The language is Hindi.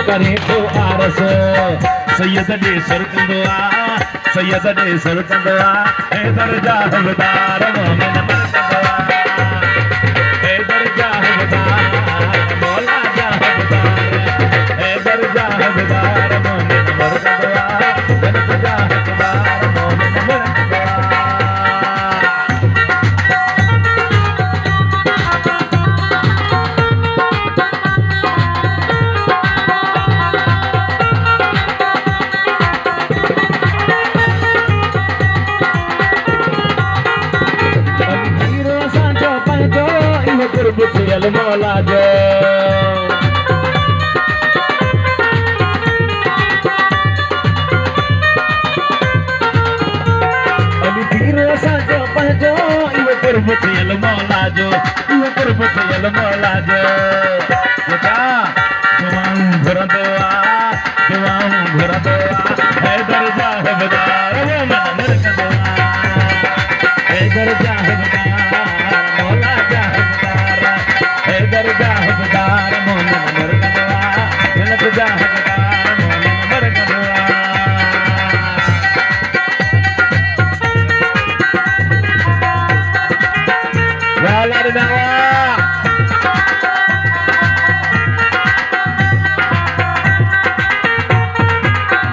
करे तो आरस सैयद डे सरकंदो आ सैयद डे सरकंदो आ ए दर्जा हवदार मोमिन मरकंदो आ ए दर्जा हवदार मौला जा हवदार ए दर्जा हवदार मोमिन मरकंदो आ दर्जा हवदार मोमिन मरकंदो आ बुझियल मौला जो अली पीरो साजो पंजो इहो कुर्ब थियल मौला जो इहो कुर्ब थियल मौला जो